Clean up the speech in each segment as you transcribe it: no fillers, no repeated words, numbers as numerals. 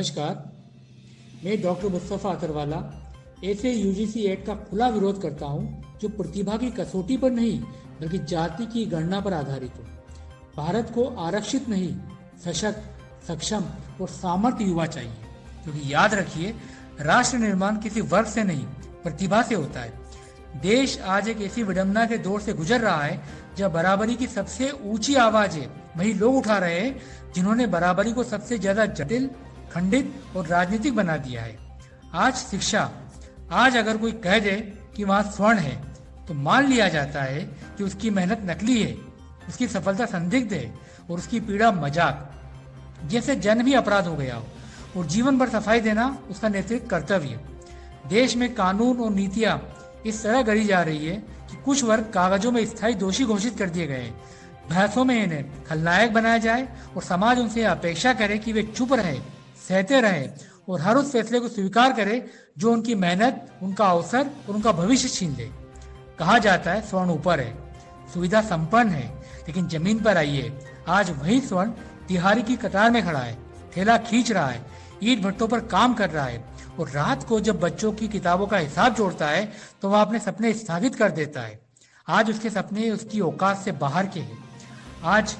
नमस्कार, मैं डॉक्टर मुस्तफ़ा अतरवाला ऐसे यूजीसी एक्ट का खुला विरोध करता हूं जो प्रतिभा की कसौटी पर नहीं बल्कि जाति की गणना पर आधारित हो। भारत को आरक्षित नहीं, सशक्त, सक्षम और सामर्थ्य युवा चाहिए, क्योंकि याद रखिए, राष्ट्र निर्माण किसी वर्ग से नहीं, प्रतिभा से होता है। देश आज एक ऐसी विडंबना के दौर से गुजर रहा है जब बराबरी की सबसे ऊंची आवाजें वही लोग उठा रहे हैं जिन्होंने बराबरी को सबसे ज्यादा जटिल, खंडित और राजनीतिक बना दिया है। आज शिक्षा, आज अगर कोई कह दे कि वहाँ स्वर्ण है तो मान लिया जाता है कि उसकी मेहनत नकली है, उसकी सफलता संदिग्ध है और उसकी पीड़ा मजाक, जैसे जन्म ही अपराध हो गया हो। और जीवन भर सफाई देना उसका नैतिक कर्तव्य। देश में कानून और नीतियां इस तरह गढ़ी जा रही है कि कुछ वर्ग कागजों में स्थायी दोषी घोषित कर दिए गए। बहसों में इन्हें खलनायक बनाया जाए और समाज उनसे अपेक्षा करे कि वे चुप रहे, सहते रहे और हर उस फैसले को स्वीकार करे जो उनकी मेहनत, उनका अवसर और उनका भविष्य छीन ले। कहा जाता है स्वर्ण ऊपर है, सुविधा संपन्न है, लेकिन जमीन पर आइए, आज वही स्वर्ण तिहारी की कतार में खड़ा है, ठेला खींच रहा है, ईंट भट्टों पर काम कर रहा है और रात को जब बच्चों की किताबों का हिसाब जोड़ता है तो वह अपने सपने स्थगित कर देता है। आज उसके सपने उसकी औकात से बाहर के हैं। आज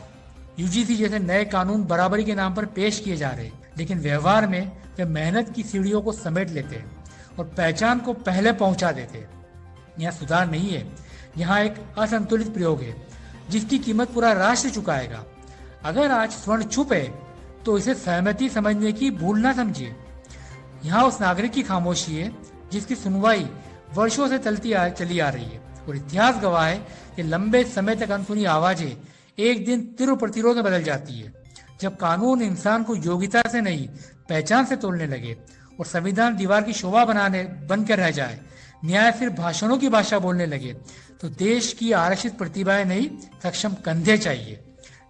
यूजीसी जैसे नए कानून बराबरी के नाम पर पेश किए जा रहे हैं, लेकिन व्यवहार में वे मेहनत की सीढ़ियों को समेट लेते हैं और पहचान को पहले पहुंचा देते हैं। यहाँ सुधार नहीं है, यहाँ एक असंतुलित प्रयोग है जिसकी कीमत पूरा राष्ट्र चुकाएगा। अगर आज स्वर्ण चुप है तो इसे सहमति समझने की भूल ना समझिए। यहाँ उस नागरिक की खामोशी है जिसकी सुनवाई वर्षों से चली आ रही है और इतिहास गवाह है कि लंबे समय तक अनसुनी आवाजें एक दिन तीव्र प्रतिरोध में बदल जाती है। जब कानून इंसान को योग्यता से नहीं, पहचान से तोड़ने लगे और संविधान दीवार की शोभा बन कर रह जाए, न्याय सिर्फ भाषणों की भाषा बोलने लगे, तो देश की आरक्षित प्रतिभाएं नहीं, सक्षम कंधे चाहिए।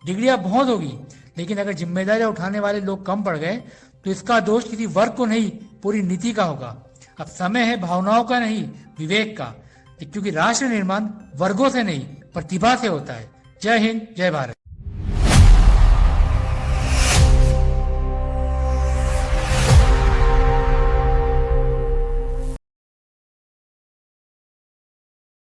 डिग्रियां बहुत होगी, लेकिन अगर जिम्मेदारियां उठाने वाले लोग कम पड़ गए तो इसका दोष किसी वर्ग को नहीं, पूरी नीति का होगा। अब समय है भावनाओं का नहीं, विवेक का, क्योंकि राष्ट्र निर्माण वर्गों से नहीं, प्रतिभा से होता है। जय हिंद, जय भारत।